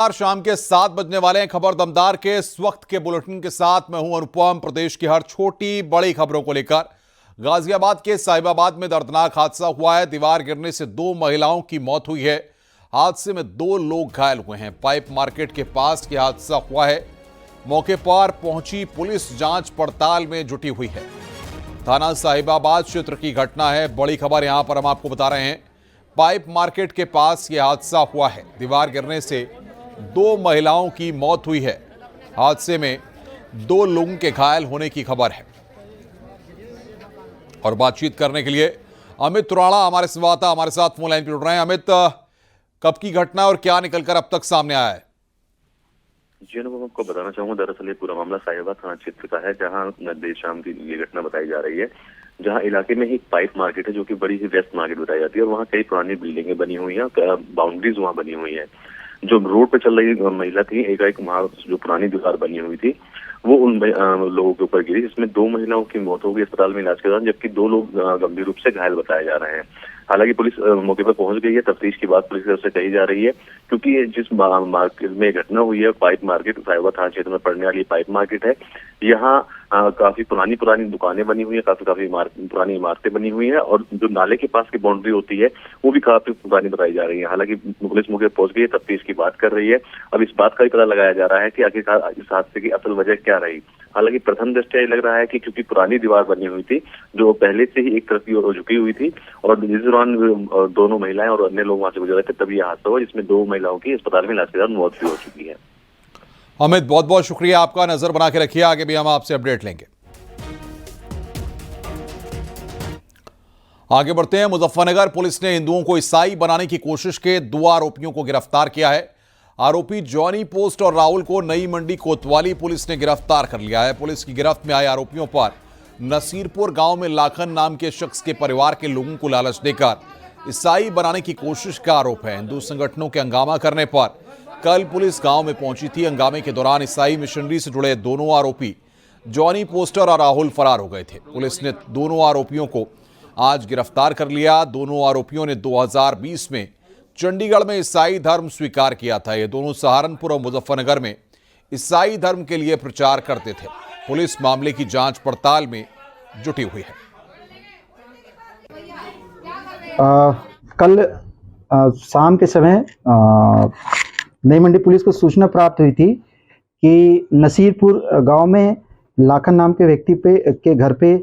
शाम के 7 बजने वाले हैं। खबर दमदार के इस वक्त के बुलेटिन के साथ मैं हूं अनुपम। प्रदेश की हर छोटी बड़ी खबरों को लेकर गाजियाबाद के साहिबाबाद में दर्दनाक हादसा हुआ है। दीवार गिरने से 2 महिलाओं की मौत हुई है। हादसे में 2 लोग घायल हुए हैं। पाइप मार्केट के पास यह हादसा हुआ है। मौके पर पहुंची पुलिस जांच पड़ताल में जुटी हुई है। थाना साहिबाबाद क्षेत्र की घटना है। बड़ी खबर यहां पर हम आपको बता रहे हैं। पाइप मार्केट के पास यह हादसा हुआ है। दीवार गिरने से 2 महिलाओं की मौत हुई है। हादसे में 2 लोगों के घायल होने की खबर है। और बातचीत करने के लिए अमित तुराड़ा हमारे संवाददाता हमारे साथ फोन लाइन पर जुड़ रहे हैं। अमित, कब की घटना और क्या निकलकर अब तक सामने आया है? जी मैं आपको बताना चाहूंगा, दरअसल ये पूरा मामला साहिबाबाद थाना क्षेत्र का है, जहां देर शाम की ये घटना बताई जा रही है। जहां इलाके में ही एक पाइप मार्केट है, जो कि बड़ी ही व्यस्त मार्केट बताई जाती है, और वहां कई पुरानी बिल्डिंगें बनी हुई हैं, बाउंड्रीज वहां बनी हुई है। जो रोड पे चल रही महिला थी, एक वहां जो पुरानी दीवार बनी हुई थी, वो उन लोगों के ऊपर गिरी, जिसमें 2 महिलाओं की मौत हो गई अस्पताल में इलाज के दौरान, जबकि 2 लोग गंभीर रूप से घायल बताए जा रहे हैं। हालांकि पुलिस मौके पर पहुंच गई है। तफ्तीश की बात पुलिस की तरफ से कही जा रही है, क्योंकि ये जिस मार्केट में घटना हुई है, पाइप मार्केट साहिबाबाद थाना क्षेत्र में पड़ने वाली पाइप मार्केट है। यहाँ काफी पुरानी दुकानें बनी हुई है, काफी पुरानी इमारतें बनी हुई है, और जो नाले के पास की बाउंड्री होती है वो भी काफी पुरानी बताई जा रही है। हालांकि पुलिस मौके पर पहुंच गई है, तफ्तीश की बात कर रही है। अब इस बात का भी पता लगाया जा रहा है कि आखिरकार इस हादसे की असल वजह क्या रही। हालांकि प्रथम दृष्टया लग रहा है कि क्योंकि पुरानी दीवार बनी हुई थी, जो पहले से ही एक तरफ की ओर झुकी हुई थी, और जिस दौरान दोनों महिलाएं और अन्य लोग वहां से गुजर रहे थे, तभी यह हादसा हुआ, जिसमें 2 महिलाओं की अस्पताल में इलाज के दौरान मौत भी हो चुकी है। अमित, बहुत बहुत शुक्रिया आपका। नजर बना के रखिए, आगे भी हम आपसे अपडेट लेंगे। आगे बढ़ते हैं। मुजफ्फरनगर पुलिस ने हिंदुओं को ईसाई बनाने की कोशिश के 2 आरोपियों को गिरफ्तार किया है। आरोपी जॉनी पोस्ट और राहुल को नई मंडी कोतवाली पुलिस ने गिरफ्तार कर लिया है। पुलिस की गिरफ्त में आए आरोपियों पर नसीरपुर गांव में लाखन नाम के शख्स के परिवार के लोगों को लालच देकर ईसाई बनाने की कोशिश का आरोप है। हिंदू संगठनों के हंगामा करने पर कल पुलिस गांव में पहुंची थी। हंगामे के दौरान ईसाई मिशनरी से जुड़े दोनों आरोपी जॉनी पोस्टर और राहुल फरार हो गए थे। पुलिस ने दोनों आरोपियों को आज गिरफ्तार कर लिया। दोनों आरोपियों ने 2020 में चंडीगढ़ में ईसाई धर्म स्वीकार किया था। ये दोनों सहारनपुर और मुजफ्फरनगर में ईसाई धर्म के लिए प्रचार करते थे। पुलिस मामले की जांच पड़ताल में जुटी हुई है। कल शाम के समय नई मंडी पुलिस को सूचना प्राप्त हुई थी कि नसीरपुर गांव में लाखन नाम के व्यक्ति के घर पे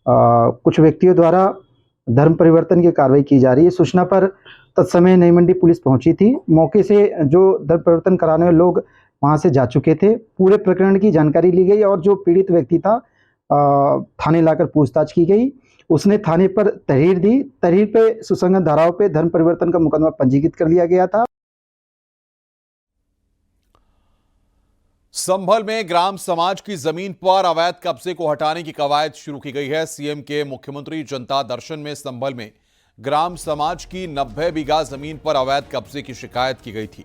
कुछ व्यक्तियों द्वारा धर्म परिवर्तन की कार्रवाई की जा रही है। सूचना पर तत्समय नई मंडी पुलिस पहुंची थी। मौके से जो धर्म परिवर्तन कराने वाले लोग वहां से जा चुके थे। पूरे प्रकरण की जानकारी ली गई और जो पीड़ित व्यक्ति था थाने लाकर पूछताछ की गई। उसने थाने पर तहरीर दी। तहरीर पे सुसंगत धाराओं पे धर्म परिवर्तन का मुकदमा पंजीकृत कर दिया गया था। संभल में ग्राम समाज की जमीन पर अवैध कब्जे को हटाने की कवायद शुरू की गई है। सीएम के मुख्यमंत्री जनता दर्शन में संभल में ग्राम समाज की 90 बीघा जमीन पर अवैध कब्जे की शिकायत की गई थी।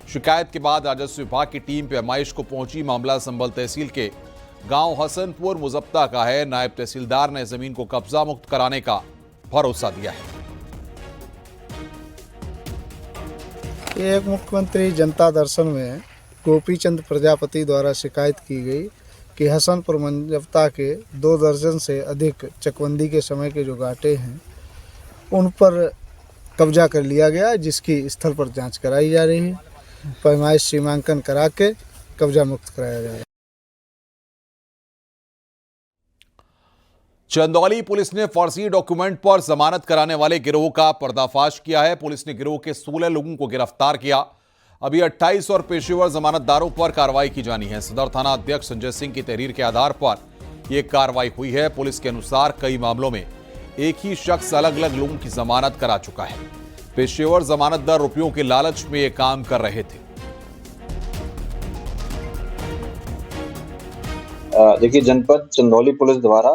शिकायत के बाद राजस्व विभाग की टीम पैमाइश को पहुंची। मामला संभल तहसील के गांव हसनपुर मुजफ्ता का है। नायब तहसीलदार ने जमीन को कब्जा मुक्त कराने का भरोसा दिया है। एक मुख्यमंत्री जनता दर्शन में गोपीचंद प्रजापति द्वारा शिकायत की गई कि हसनपुर मुजफ्ता के 2 दर्जन से अधिक चकबंदी के समय के जो घाटे हैं उन पर कब्जा कर लिया गया, जिसकी स्थल पर जांच कराई जा रही है। पैमाइश सीमांकन करा के कब्जा मुक्त कराया जाएगा। चंदौली पुलिस ने फर्जी डॉक्यूमेंट पर जमानत कराने वाले गिरोह का पर्दाफाश किया है। पुलिस ने गिरोह के 16 लोगों को गिरफ्तार किया। अभी 28 और पेशेवर जमानतदारों पर कार्रवाई की जानी है। सदर थाना अध्यक्ष संजय सिंह की तहरीर के आधार पर यह कार्रवाई हुई है। पुलिस के अनुसार कई मामलों में एक ही शख्स अलग अलग लोगों की जमानत करा चुका है। पेशेवर जमानतदार रुपयों के लालच में यह काम कर रहे थे। देखिए, जनपद चंदौली पुलिस द्वारा,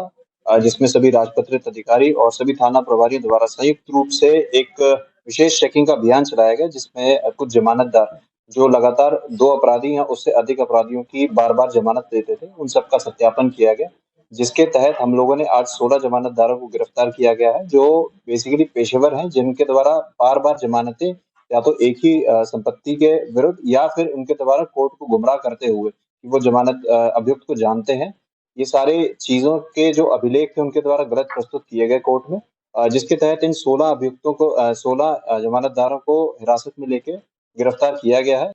जिसमें सभी राजपत्रित अधिकारी और सभी थाना प्रभारी द्वारा संयुक्त रूप से एक विशेष चेकिंग का अभियान चलाया गया, जिसमें कुछ जमानतदार जो लगातार 2 अपराधी या उससे अधिक अपराधियों की बार-बार जमानत देते थे, उन सबका सत्यापन किया गया, जिसके तहत हम लोगों ने आज 16 जमानतदारों को गिरफ्तार किया गया है, जो बेसिकली पेशेवर हैं, जिनके द्वारा बार-बार जमानतें या तो एक ही संपत्ति के विरुद्ध या फिर उनके द्वारा कोर्ट को गुमराह करते हुए कि वो जमानत अभियुक्त को जानते हैं। ये सारे चीजों के जो अभिलेख थे उनके द्वारा गलत प्रस्तुत किए गए कोर्ट में, जिसके तहत इन 16 अभियुक्तों को 16 जमानतदारों को हिरासत में लेके गिरफ्तार किया गया है।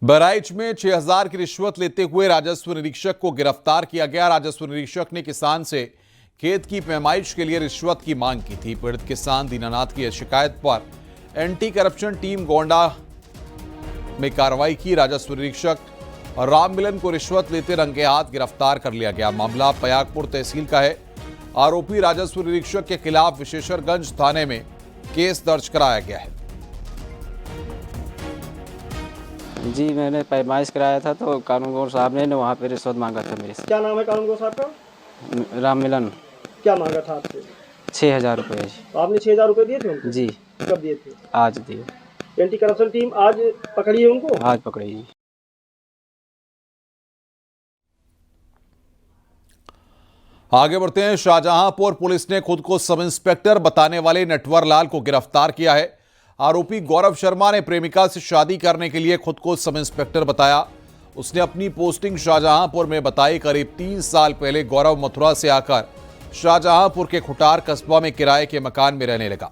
बहराइच में 6,000 की रिश्वत लेते हुए राजस्व निरीक्षक को गिरफ्तार किया गया। राजस्व निरीक्षक ने किसान से खेत की पैमाइश के लिए रिश्वत की मांग की थी। पीड़ित किसान दीनानाथ की शिकायत पर एंटी करप्शन टीम गोंडा में कार्रवाई की। राजस्व निरीक्षक राममिलन को रिश्वत लेते रंगे हाथ गिरफ्तार कर लिया गया। मामला पयागपुर तहसील का है। आरोपी राजस्व निरीक्षक के खिलाफ विशेषरगंज थाने में केस दर्ज कराया गया है। जी, मैंने पैमाइश कराया था तो कानून गौर साहब ने वहाँ पे रिश्वत मांगा था मेरे से। क्या नाम है कानून गौर साहब का? राममिलन। क्या मांगा था आपसे? 6,000 रुपये। तो आपने 6,000 रुपये दिए थे उनको? जी। कब दिए थे? आज दिए। एंटी करप्शन टीम आज पकड़ी है उनको? आज पकड़ी। आगे बढ़ते हैं। शाहजहांपुर पुलिस ने खुद को सब इंस्पेक्टर बताने वाले नटवर लाल को गिरफ्तार किया है। आरोपी गौरव शर्मा ने प्रेमिका से शादी करने के लिए खुद को सब इंस्पेक्टर बताया। उसने अपनी पोस्टिंग शाहजहांपुर में बताई। करीब 3 साल पहले गौरव मथुरा से आकर शाहजहांपुर के खुटार कस्बा में किराए के मकान में रहने लगा।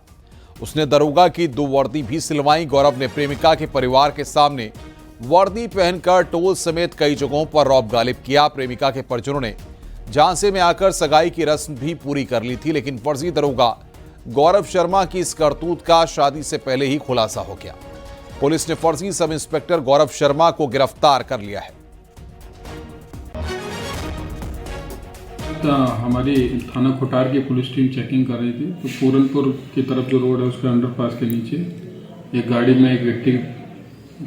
उसने दरोगा की 2 वर्दी भी सिलवाई। गौरव ने प्रेमिका के परिवार के सामने वर्दी पहनकर टोल समेत कई जगहों पर रौब गालिब किया। प्रेमिका के परिजनों ने झांसे में आकर सगाई की रस्म भी पूरी कर ली थी, लेकिन फर्जी दरोगा गौरव शर्मा की इस करतूत का शादी से पहले ही खुलासा हो गया। पुलिस ने फर्जी सब इंस्पेक्टर गौरव शर्मा को गिरफ्तार कर लिया है। हमारी थाना खुटार की पुलिस टीम चेकिंग कर रही थी तो पूरनपुर की तरफ जो रोड है उसके अंडरपास के नीचे एक गाड़ी में एक व्यक्ति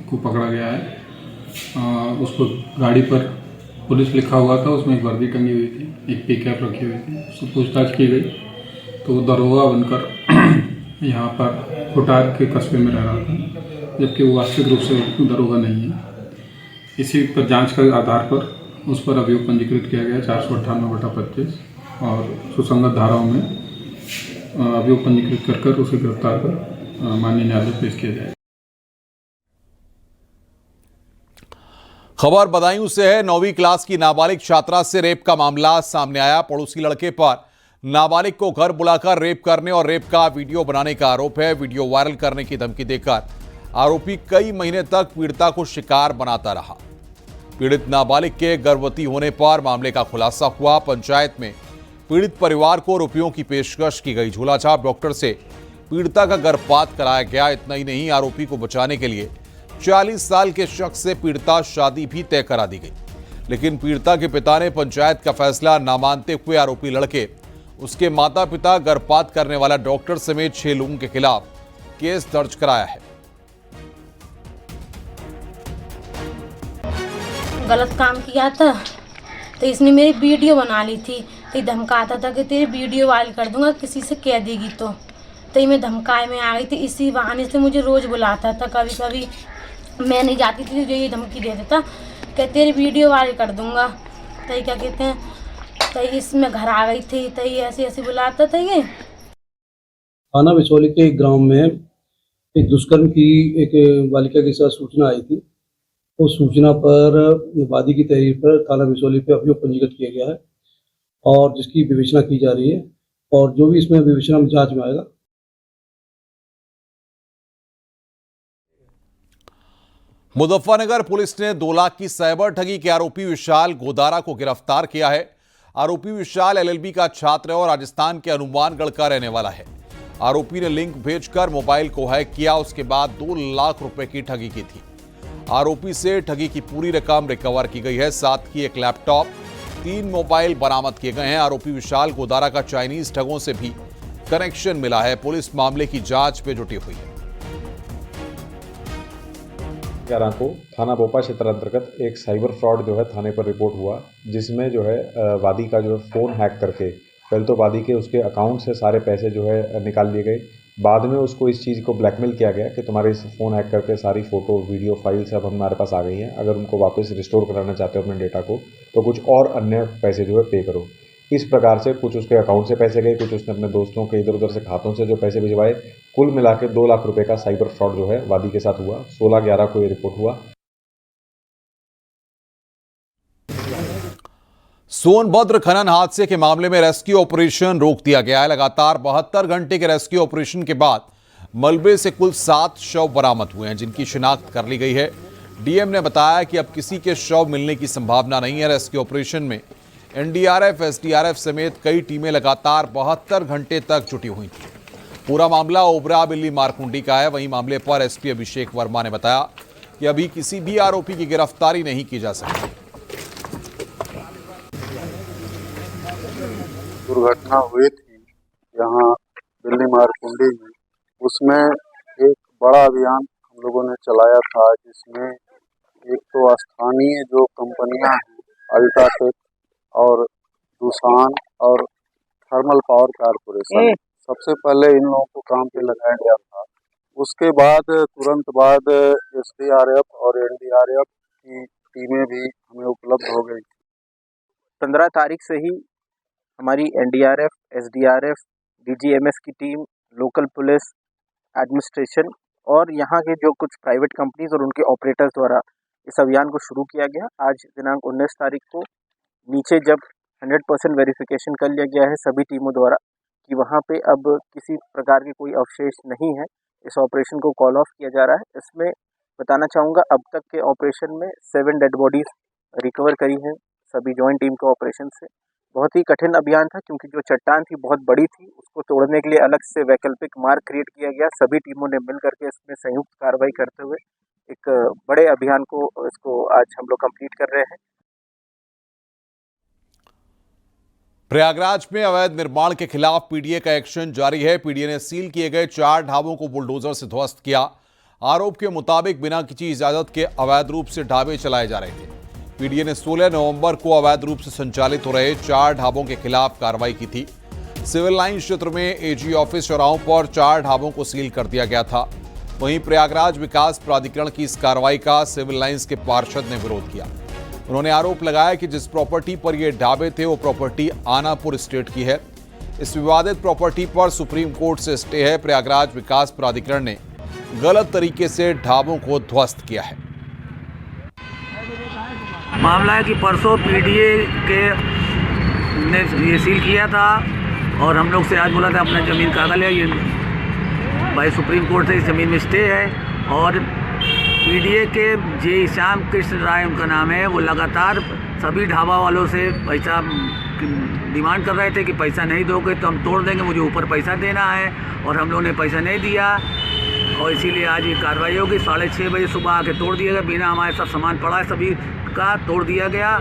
को पकड़ा गया है। उसको गाड़ी पर पुलिस लिखा हुआ था, उसमें एक वर्दी टंगी हुई थी, एक पिकअप रखी हुई थी। उससे पूछताछ की गई तो वो दरोगा बनकर यहाँ पर खुटार के कस्बे में रह रहा था, जबकि वो वास्तविक रूप से दरोगा नहीं है। इसी पर जांच के आधार पर उस पर अभियोग पंजीकृत किया गया 498/25 और सुसंगत धाराओं में अभियोग पंजीकृत कर उसे गिरफ्तार कर माननीय न्यायालय पेश किया जाएगा। खबर बदायूं से है। 9वीं क्लास की नाबालिग छात्रा से रेप का मामला सामने आया। पड़ोसी लड़के पर नाबालिग को घर बुलाकर रेप करने और रेप का वीडियो बनाने का आरोप है। वीडियो वायरल करने की धमकी देकर आरोपी कई महीने तक पीड़िता को शिकार बनाता रहा। पीड़ित नाबालिग के गर्भवती होने पर मामले का खुलासा हुआ। पंचायत में पीड़ित परिवार को रुपयों की पेशकश की गई। झूलाछाप डॉक्टर से पीड़िता का गर्भपात कराया गया। इतना ही नहीं, आरोपी को बचाने के लिए 40 साल के शख्स से पीड़िता शादी भी तय करा दी गई, लेकिन पीड़िता के पिता ने पंचायत का फैसला न मानते हुए आरोपी लड़के, उसके माता पिता, गर्भपात करने वाला डॉक्टर समेत 6 लोगों के खिलाफ केस दर्ज कराया है। गलत काम किया था तो इसने मेरी वीडियो बना ली थी। तो धमकाता था कि तेरी वीडियो वायरल कर दूंगा, किसी से कह देगी तो मैं धमकाए में आ गई थी। इसी बहाने से मुझे रोज बुलाता था। कभी कभी मैं नहीं जाती थी जो ये धमकी दे देता कि तेरी वीडियो वायरल कर दूंगा। तो क्या कहते हैं, तो इसमें घर आ गई थी। तो ऐसे ऐसे बुलाता था। ये थाना बिचौली के एक ग्राम में एक दुष्कर्म की एक बालिका के साथ सूचना आई थी। उस सूचना पर वादी की तहरीर पर थाना बिचौली पे अभियोग पंजीकृत किया गया है और जिसकी विवेचना की जा रही है और जो भी इसमें विवेचना में जांच में आएगा। मुजफ्फरनगर पुलिस ने 2 लाख की साइबर ठगी के आरोपी विशाल गोदारा को गिरफ्तार किया है। आरोपी विशाल LLB का छात्र है और राजस्थान के हनुमानगढ़ का रहने वाला है। आरोपी ने लिंक भेजकर मोबाइल को हैक किया, उसके बाद 2 लाख रुपए की ठगी की थी। आरोपी से ठगी की पूरी रकम रिकवर की गई है। साथ ही एक लैपटॉप, 3 मोबाइल बरामद किए गए हैं। आरोपी विशाल गोदारा का चाइनीज ठगों से भी कनेक्शन मिला है। पुलिस मामले की जांच में जुटी हुई है। 11 को थाना बोपा क्षेत्र अंतर्गत एक साइबर फ्रॉड जो है थाने पर रिपोर्ट हुआ, जिसमें जो है वादी का जो है फ़ोन हैक करके पहले तो वादी के उसके अकाउंट से सारे पैसे जो है निकाल लिए गए। बाद में उसको इस चीज़ को ब्लैकमेल किया गया कि तुम्हारे इस फ़ोन हैक करके सारी फ़ोटो, वीडियो फाइल सब हमारे पास आ गई हैं, अगर उनको वापस रिस्टोर कराना चाहते हो अपने डेटा को तो कुछ और अन्य पैसे जो है पे करो। इस प्रकार से कुछ उसके अकाउंट से पैसे गए, कुछ उसने अपने दोस्तों के इधर उधर से खातों से जो पैसे भिजवाए, कुल मिला के 2 लाख रुपए का साइबर फ्रॉड जो है वादी के साथ हुआ। 16/11 को ये रिपोर्ट हुआ। सोनभद्र खनन हादसे के मामले में रेस्क्यू ऑपरेशन रोक दिया गया है। लगातार 72 घंटे के रेस्क्यू ऑपरेशन के बाद मलबे से कुल 7 शव बरामद हुए हैं, जिनकी शिनाख्त कर ली गई है। डीएम ने बताया कि अब किसी के शव मिलने की संभावना नहीं है। रेस्क्यू ऑपरेशन में एनडीआरएफ, एसडीआरएफ समेत कई टीमें लगातार 72 घंटे तक जुटी हुई थी। पूरा मामला ओबरा बिल्ली मारकुंडी का है। वहीं मामले पर एसपी अभिषेक वर्मा ने बताया कि अभी किसी भी आरोपी की गिरफ्तारी नहीं की जा सकती। दुर्घटना हुई थी यहाँ बिल्ली मारकुंडी में, उसमें एक बड़ा अभियान हम लोगों ने चलाया था, जिसमें एक तो स्थानीय जो कंपनियां हैं, अल्ट्राटेक और दूसान और थर्मल पावर कारपोरेशन, सबसे पहले इन लोगों को काम पे लगाया गया था। उसके बाद तुरंत बाद एसडीआरएफ और एनडीआरएफ की टीमें भी हमें उपलब्ध हो गई। 15 तारीख से ही हमारी एनडीआरएफ, एसडीआरएफ, डीजीएमएस की टीम, लोकल पुलिस, एडमिनिस्ट्रेशन और यहाँ के जो कुछ प्राइवेट कंपनीज और उनके ऑपरेटर्स द्वारा इस अभियान को शुरू किया गया। आज दिनांक 19 तारीख को नीचे जब 100% वेरिफिकेशन कर लिया गया है सभी टीमों द्वारा कि वहाँ पे अब किसी प्रकार के कोई अवशेष नहीं है, इस ऑपरेशन को कॉल ऑफ किया जा रहा है। इसमें बताना चाहूँगा अब तक के ऑपरेशन में 7 डेड बॉडीज रिकवर करी हैं सभी जॉइंट टीम के ऑपरेशन से। बहुत ही कठिन अभियान था क्योंकि जो चट्टान थी बहुत बड़ी थी, उसको तोड़ने के लिए अलग से वैकल्पिक मार्ग क्रिएट किया गया। सभी टीमों ने मिल करके इसमें संयुक्त कार्रवाई करते हुए एक बड़े अभियान को इसको आज हम लोग कंप्लीट कर रहे हैं। प्रयागराज में अवैध निर्माण के खिलाफ पीडीए का एक्शन जारी है। पीडीए ने सील किए गए 4 ढाबों को बुलडोजर से ध्वस्त किया। आरोप के मुताबिक बिना किसी इजाजत के अवैध रूप से ढाबे चलाए जा रहे थे। पीडीए ने 16 नवंबर को अवैध रूप से संचालित हो रहे 4 ढाबों के खिलाफ कार्रवाई की थी। सिविल लाइन क्षेत्र में एजी ऑफिस चौराहों पर 4 ढाबों को सील कर दिया गया था। वहीं प्रयागराज विकास प्राधिकरण की इस कार्रवाई का सिविल लाइंस के पार्षद ने विरोध किया। उन्होंने आरोप लगाया कि जिस प्रॉपर्टी पर ये ढाबे थे वो प्रॉपर्टी आनापुर स्टेट की है। इस विवादित प्रॉपर्टी पर सुप्रीम कोर्ट से स्टे है। प्रयागराज विकास प्राधिकरण ने गलत तरीके से ढाबों को ध्वस्त किया है। मामला है कि परसों पीडीए के ने ये सील किया था और हम लोग से आज बोला था अपना ज़मीन कागज है, ये भाई सुप्रीम कोर्ट से इस ज़मीन में स्टे है। और पीडीए के जे श्याम कृष्ण राय उनका नाम है, वो लगातार सभी ढाबा वालों से पैसा डिमांड कर रहे थे कि पैसा नहीं दोगे तो हम तोड़ देंगे, मुझे ऊपर पैसा देना है। और हम लोगों ने पैसा नहीं दिया और इसीलिए आज ये कार्रवाई होगी। 6:30 बजे सुबह आके तोड़ दिया गया, बिना हमारे साथ सामान पड़ा है सभी का तोड़ दिया गया।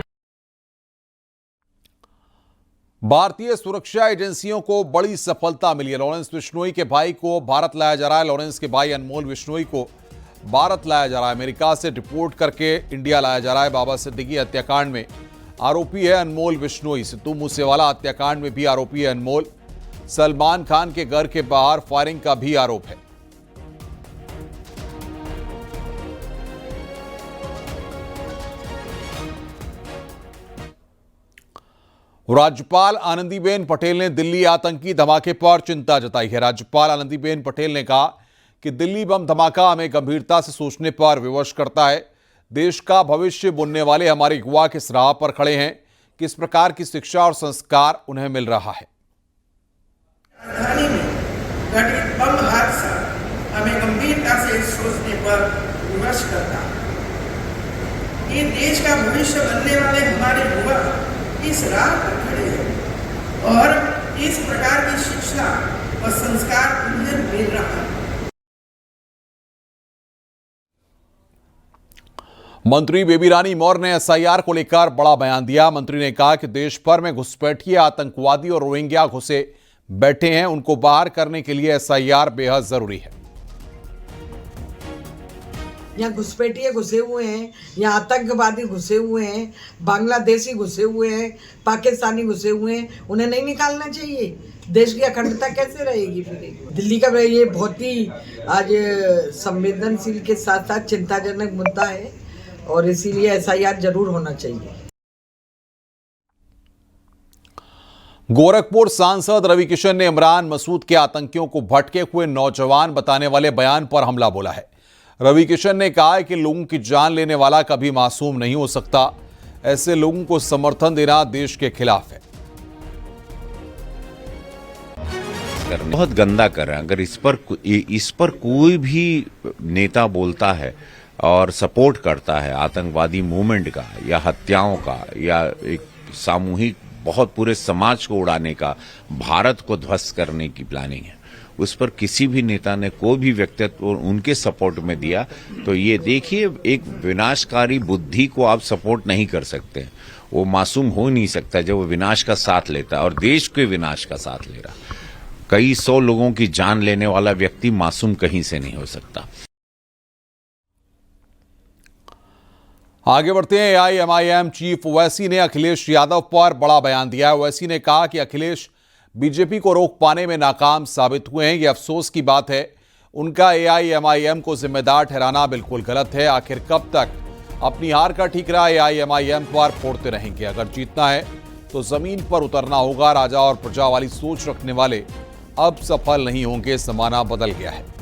भारतीय सुरक्षा एजेंसियों को बड़ी सफलता मिली है। लॉरेंस बिश्नोई के भाई को भारत लाया जा रहा है। लॉरेंस के भाई अनमोल बिश्नोई को भारत लाया जा रहा है। अमेरिका से डिपोर्ट करके इंडिया लाया जा रहा है। बाबा सिद्दीकी हत्याकांड में आरोपी है अनमोल बिश्नोई। सिद्धू मूसेवाला हत्याकांड में भी आरोपी है अनमोल। सलमान खान के घर के बाहर फायरिंग का भी आरोप है। राज्यपाल आनंदीबेन पटेल ने दिल्ली आतंकी धमाके पर चिंता जताई है। राज्यपाल आनंदीबेन पटेल ने कहा कि दिल्ली बम धमाका हमें गंभीरता से सोचने पर विवश करता है। देश का भविष्य बुनने वाले हमारे युवा किस राह पर खड़े हैं, किस प्रकार की शिक्षा और संस्कार उन्हें मिल रहा है। राजधानी में घटित बम हादसा हमें गंभीरता से सोचने पर विवश करता है। ये देश का भविष्य बनने वाले हमारे युवा इस राह पर खड़े हैं और इस प्रकार की शिक्षा और संस्कार उन्हें मिल रहा है। मंत्री बेबी रानी मौर्य ने एसआईआर को लेकर बड़ा बयान दिया। मंत्री ने कहा कि देश भर में घुसपैठिए आतंकवादी और रोहिंग्या घुसे बैठे हैं, उनको बाहर करने के लिए एसआईआर बेहद जरूरी है। यहाँ घुसपैठिए घुसे हुए हैं, यहाँ आतंकवादी घुसे हुए हैं, बांग्लादेशी घुसे हुए हैं, पाकिस्तानी घुसे हुए हैं, उन्हें नहीं निकालना चाहिए। देश की अखंडता कैसे रहेगी फिर? दिल्ली का ये बहुत ही आज संवेदनशील के साथ साथ चिंताजनक मुद्दा है और इसीलिए एसआईआर जरूर होना चाहिए। गोरखपुर सांसद रवि किशन ने इमरान मसूद के आतंकियों को भटके हुए नौजवान बताने वाले बयान पर हमला बोला है। रवि किशन ने कहा है कि लोगों की जान लेने वाला कभी मासूम नहीं हो सकता। ऐसे लोगों को समर्थन देना देश के खिलाफ है। बहुत गंदा कर रहे हैं। अगर इस पर कोई भी नेता बोलता है और सपोर्ट करता है आतंकवादी मूवमेंट का या हत्याओं का या एक सामूहिक बहुत पूरे समाज को उड़ाने का, भारत को ध्वस्त करने की प्लानिंग है, उस पर किसी भी नेता ने कोई भी व्यक्तित्व उनके सपोर्ट में दिया तो ये देखिए, एक विनाशकारी बुद्धि को आप सपोर्ट नहीं कर सकते। वो मासूम हो नहीं सकता जब वो विनाश का साथ लेता है और देश के विनाश का साथ ले रहा। कई सौ लोगों की जान लेने वाला व्यक्ति मासूम कहीं से नहीं हो सकता। आगे बढ़ते हैं। AIMIM चीफ ओवैसी ने अखिलेश यादव पर बड़ा बयान दिया है। ओवैसी ने कहा कि अखिलेश बीजेपी को रोक पाने में नाकाम साबित हुए हैं। ये अफसोस की बात है। उनका AIMIM को जिम्मेदार ठहराना बिल्कुल गलत है। आखिर कब तक अपनी हार का ठीकरा AIMIM पर फोड़ते रहेंगे? अगर जीतना है तो जमीन पर उतरना होगा। राजा और प्रजा वाली सोच रखने वाले अब सफल नहीं होंगे। जमाना बदल गया है।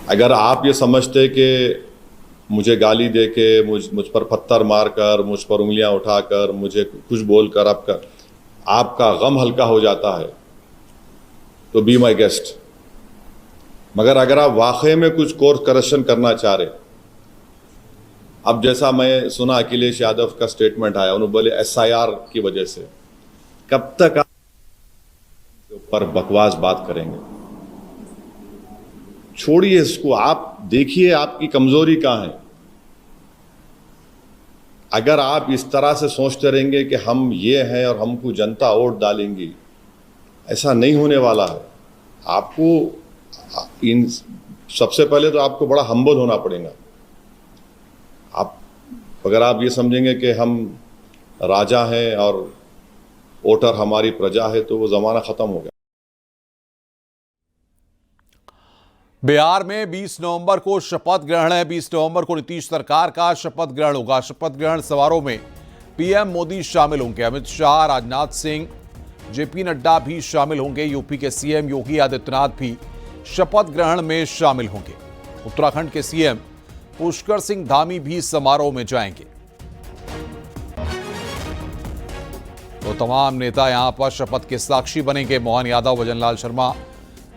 अगर आप ये समझते कि मुझे गाली दे के मुझ पर पत्थर मारकर, मुझ पर उंगलियां उठाकर, मुझे कुछ बोलकर आपका गम हल्का हो जाता है तो बी माई गेस्ट। मगर अगर आप वाकई में कुछ कोर्स करेक्शन करना चाह रहे, अब जैसा मैं सुना अखिलेश यादव का स्टेटमेंट आया, उन्होंने बोले SIR की वजह से, कब तक आप ऊपर बकवास बात करेंगे? छोड़िए इसको, आप देखिए आपकी कमजोरी कहां है। अगर आप इस तरह से सोचते रहेंगे कि हम ये हैं और हमको जनता वोट डालेंगी, ऐसा नहीं होने वाला है। आपको सबसे पहले तो आपको बड़ा हम्बल होना पड़ेगा। अगर आप ये समझेंगे कि हम राजा हैं और वोटर हमारी प्रजा है तो वो जमाना खत्म हो गया। बिहार में 20 नवंबर को शपथ ग्रहण है। 20 नवंबर को नीतीश सरकार का शपथ ग्रहण होगा। शपथ ग्रहण समारोह में PM मोदी शामिल होंगे। अमित शाह, राजनाथ सिंह, JP नड्डा भी शामिल होंगे। यूपी के CM योगी आदित्यनाथ भी शपथ ग्रहण में शामिल होंगे। उत्तराखंड के CM पुष्कर सिंह धामी भी समारोह में जाएंगे। तो तमाम नेता यहां पर शपथ के साक्षी बनेंगे। मोहन यादव, भजनलाल शर्मा,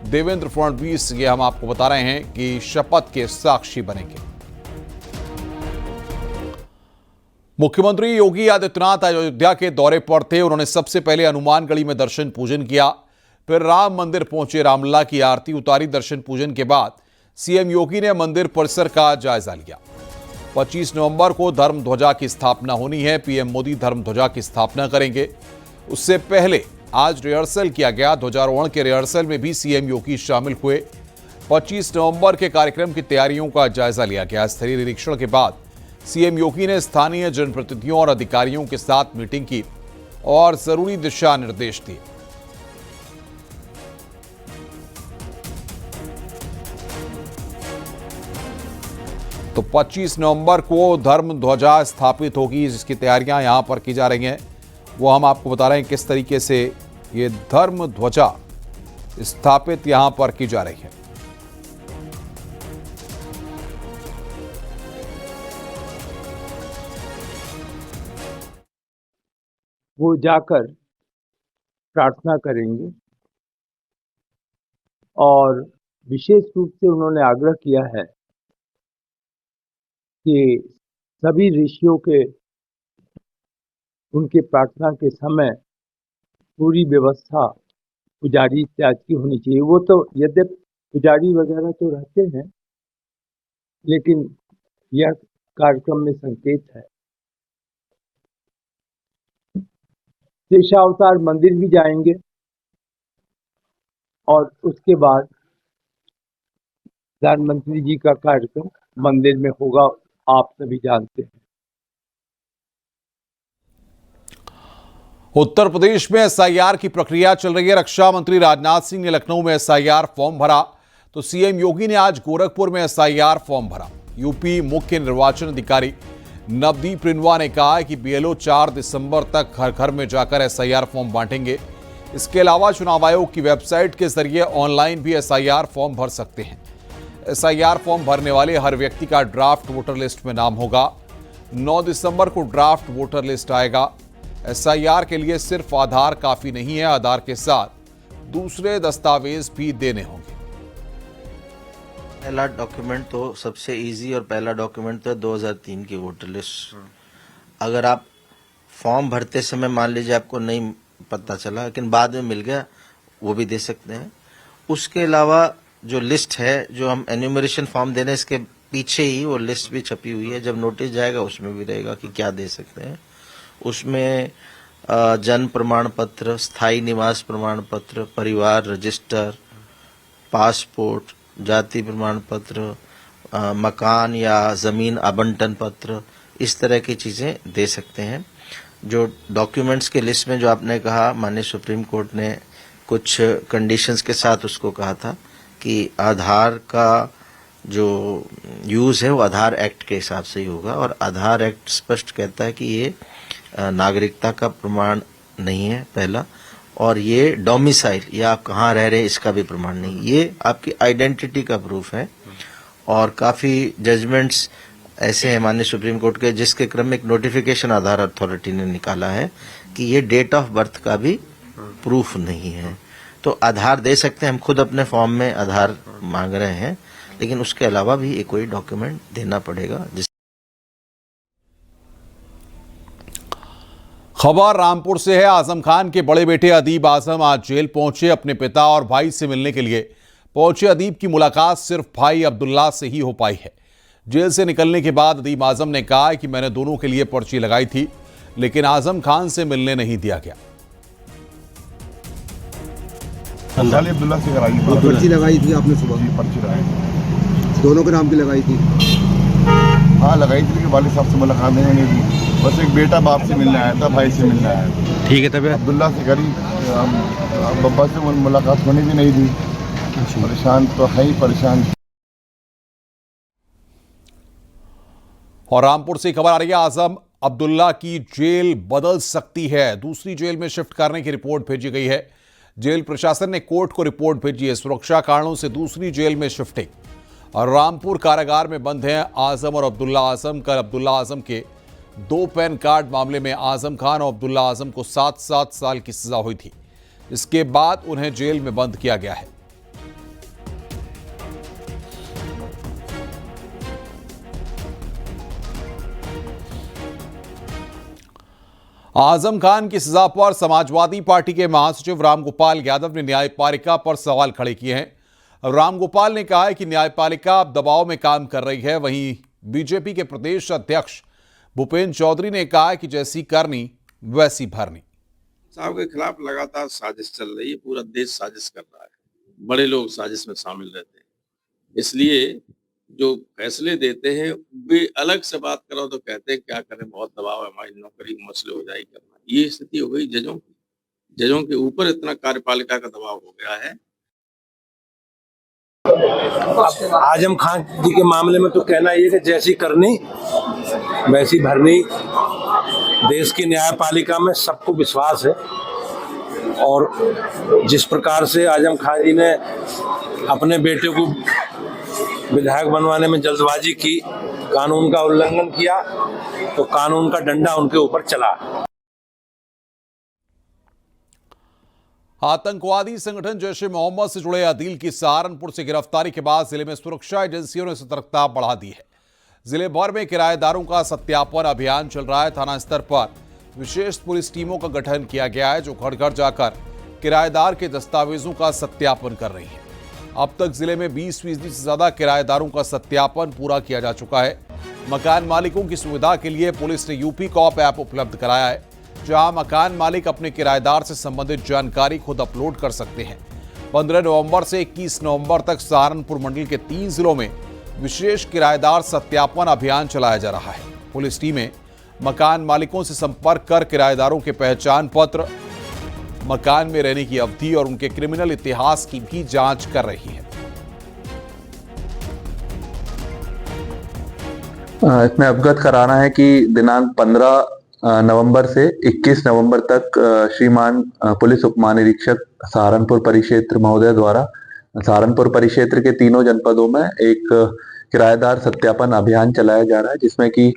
देवेंद्र फडणवीस, ये हम आपको बता रहे हैं कि शपथ के साक्षी बनेंगे। मुख्यमंत्री योगी आदित्यनाथ अयोध्या के दौरे पर थे। उन्होंने सबसे पहले हनुमानगढ़ी में दर्शन पूजन किया, फिर राम मंदिर पहुंचे, रामलला की आरती उतारी। दर्शन पूजन के बाद CM योगी ने मंदिर परिसर का जायजा लिया। 25 नवंबर को धर्म ध्वजा की स्थापना होनी है। PM मोदी धर्म ध्वजा की स्थापना करेंगे। उससे पहले आज रिहर्सल किया गया। ध्वजारोहण के रिहर्सल में भी CM योगी शामिल हुए। 25 नवंबर के कार्यक्रम की तैयारियों का जायजा लिया गया। स्थलीय निरीक्षण के बाद CM योगी ने स्थानीय जनप्रतिनिधियों और अधिकारियों के साथ मीटिंग की और जरूरी दिशा निर्देश दिए। तो 25 नवंबर को धर्म ध्वजा स्थापित होगी, जिसकी तैयारियां यहां पर की जा रही हैं। वो हम आपको बता रहे हैं किस तरीके से ये धर्म ध्वजा स्थापित यहां पर की जा रही है। वो जाकर प्रार्थना करेंगे और विशेष रूप से उन्होंने आग्रह किया है कि सभी ऋषियों के उनके प्रार्थना के समय पूरी व्यवस्था पुजारी इत्यादि की होनी चाहिए। वो तो यद्यपि पुजारी वगैरह तो रहते हैं, लेकिन यह कार्यक्रम में संकेत है। शेषावतार मंदिर भी जाएंगे और उसके बाद प्रधानमंत्री जी का कार्यक्रम मंदिर में होगा, आप सभी जानते हैं। उत्तर प्रदेश में SIR की प्रक्रिया चल रही है। रक्षा मंत्री राजनाथ सिंह ने लखनऊ में SIR फॉर्म भरा, तो CM योगी ने आज गोरखपुर में SIR फॉर्म भरा। यूपी मुख्य निर्वाचन अधिकारी नवदीप रिनवा ने कहा है कि बीएलओ 4 दिसंबर तक घर घर में जाकर एसआईआर फॉर्म बांटेंगे। इसके अलावा चुनाव आयोग की वेबसाइट के जरिए ऑनलाइन भी एसआईआर फॉर्म भर सकते हैं। एसआईआर फॉर्म भरने वाले हर व्यक्ति का ड्राफ्ट वोटर लिस्ट में नाम होगा। 9 दिसंबर को ड्राफ्ट वोटर लिस्ट आएगा। एसआईआर के लिए सिर्फ आधार काफी नहीं है, आधार के साथ दूसरे दस्तावेज भी देने होंगे। पहला डॉक्यूमेंट तो सबसे इजी और पहला डॉक्यूमेंट तो 2003 की वोटर लिस्ट। अगर आप फॉर्म भरते समय मान लीजिए आपको नहीं पता चला लेकिन बाद में मिल गया, वो भी दे सकते हैं। उसके अलावा जो लिस्ट है, जो हम एन्यूमरेशन फॉर्म देने, इसके पीछे ही वो लिस्ट भी छपी हुई है। जब नोटिस जाएगा उसमें भी रहेगा कि क्या दे सकते हैं। उसमें जन्म प्रमाण पत्र, स्थायी निवास प्रमाण पत्र, परिवार रजिस्टर, पासपोर्ट, जाति प्रमाण पत्र, मकान या ज़मीन आवंटन पत्र, इस तरह की चीज़ें दे सकते हैं। जो डॉक्यूमेंट्स के लिस्ट में जो आपने कहा, माननीय सुप्रीम कोर्ट ने कुछ कंडीशंस के साथ उसको कहा था कि आधार का जो यूज़ है वो आधार एक्ट के हिसाब से ही होगा। और आधार एक्ट स्पष्ट कहता है कि ये नागरिकता का प्रमाण नहीं है पहला, और ये डोमिसाइल या आप कहाँ रह रहे हैं इसका भी प्रमाण नहीं, ये आपकी आइडेंटिटी का प्रूफ है। और काफ़ी जजमेंट्स ऐसे हैं माननीय सुप्रीम कोर्ट के, जिसके क्रम में एक नोटिफिकेशन आधार अथॉरिटी ने निकाला है कि ये डेट ऑफ बर्थ का भी प्रूफ नहीं है। तो आधार दे सकते हैं, हम खुद अपने फॉर्म में आधार मांग रहे हैं, लेकिन उसके अलावा भी एक कोई डॉक्यूमेंट देना पड़ेगा। खबर रामपुर से है। आजम खान के बड़े बेटे अदीब आजम आज जेल पहुंचे। अपने पिता और भाई से मिलने के लिए पहुंचे अदीब की मुलाकात सिर्फ भाई अब्दुल्ला से ही हो पाई है। जेल से निकलने के बाद अदीब आजम ने कहा कि मैंने दोनों के लिए पर्ची लगाई थी, लेकिन आजम खान से मिलने नहीं दिया गया। अब्दुल्ला से कराई पर्ची लगाई थी आपने? सुबह पर्ची लगाई, दोनों के नाम की लगाई थी? हाँ लगाई थी, लेकिन वालिद साहब से मुलाकात नहीं थी। बस एक बेटा बाप से मिलने आया था, भाई से मिलने आया था। ठीक है, तब अब्दुल्ला से करी, बब्बा से मुलाकात होने भी नहीं दी। परेशान तो है ही परेशान। और रामपुर से खबर आ रही है, आजम अब्दुल्ला की जेल बदल सकती है। दूसरी जेल में शिफ्ट करने की रिपोर्ट भेजी गई है। जेल प्रशासन ने कोर्ट को रिपोर्ट भेजी है। सुरक्षा कारणों से दूसरी जेल में शिफ्टिंग। और रामपुर कारागार में बंद हैं आजम और अब्दुल्ला आजम। कल अब्दुल्ला आजम के 2 पैन कार्ड मामले में आजम खान और अब्दुल्ला आजम को 7-7 साल की सजा हुई थी। इसके बाद उन्हें जेल में बंद किया गया है। आजम खान की सजा पर समाजवादी पार्टी के महासचिव रामगोपाल यादव ने न्यायपालिका पर सवाल खड़े किए हैं। रामगोपाल ने कहा है कि न्यायपालिका अब दबाव में काम कर रही है। वहीं बीजेपी के प्रदेश अध्यक्ष भूपेंद्र चौधरी ने कहा है कि जैसी करनी वैसी भरनी। साहब के खिलाफ लगातार साजिश चल रही है, पूरा देश साजिश कर रहा है, बड़े लोग साजिश में शामिल रहते हैं। इसलिए जो फैसले देते हैं वे अलग से बात करो तो कहते हैं क्या करें, बहुत दबाव है, हमारी नौकरी मसले हो जाएगी करना। ये स्थिति हो गई जजों की। जजों के ऊपर इतना कार्यपालिका का दबाव हो गया है। आजम खान जी के मामले में तो कहना ये कि जैसी करनी वैसी भरनी। देश की न्यायपालिका में सबको विश्वास है, और जिस प्रकार से आजम खान जी ने अपने बेटे को विधायक बनवाने में जल्दबाजी की, कानून का उल्लंघन किया, तो कानून का डंडा उनके ऊपर चला। आतंकवादी संगठन जैश ए मोहम्मद से जुड़े अदील की सहारनपुर से गिरफ्तारी के बाद जिले में सुरक्षा एजेंसियों ने सतर्कता बढ़ा दी है। जिले भर में किराएदारों का सत्यापन अभियान चल रहा है। थाना स्तर पर विशेष पुलिस टीमों का गठन किया गया है, जो घर घर जाकर किराएदार के दस्तावेजों का सत्यापन कर रही है। अब तक जिले में 20% से ज्यादा किराएदारों का सत्यापन पूरा किया जा चुका है। मकान मालिकों की सुविधा के लिए पुलिस ने यूपी कॉप ऐप उपलब्ध कराया है, जहां मकान मालिक अपने किराएदार से संबंधित जानकारी खुद अपलोड कर सकते हैं। 15 नवंबर से 21 नवंबर तक सहारनपुर मंडल के 3 जिलों में विशेष किराएदार सत्यापन अभियान चलाया जा रहा है। पुलिस टीमें मकान मालिकों से संपर्क कर किराएदारों के पहचान पत्र, मकान में रहने की अवधि और उनके क्रिमिनल इतिहास की भी जांच कर रही है। इसमें अवगत कराना है कि दिनांक 15 नवंबर से 21 नवंबर तक श्रीमान पुलिस उप महानिरीक्षक सहारनपुर परिक्षेत्र महोदय द्वारा सहारनपुर परिक्षेत्र के तीनों जनपदों में एक किराएदार सत्यापन अभियान चलाया जा रहा है, जिसमें कि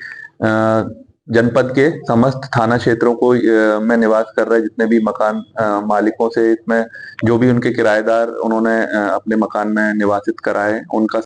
जनपद के समस्त थाना क्षेत्रों को में निवास कर रहे जितने भी मकान मालिकों से इसमें जो भी उनके किराएदार उन्होंने अपने मकान में निवासित कराए उनका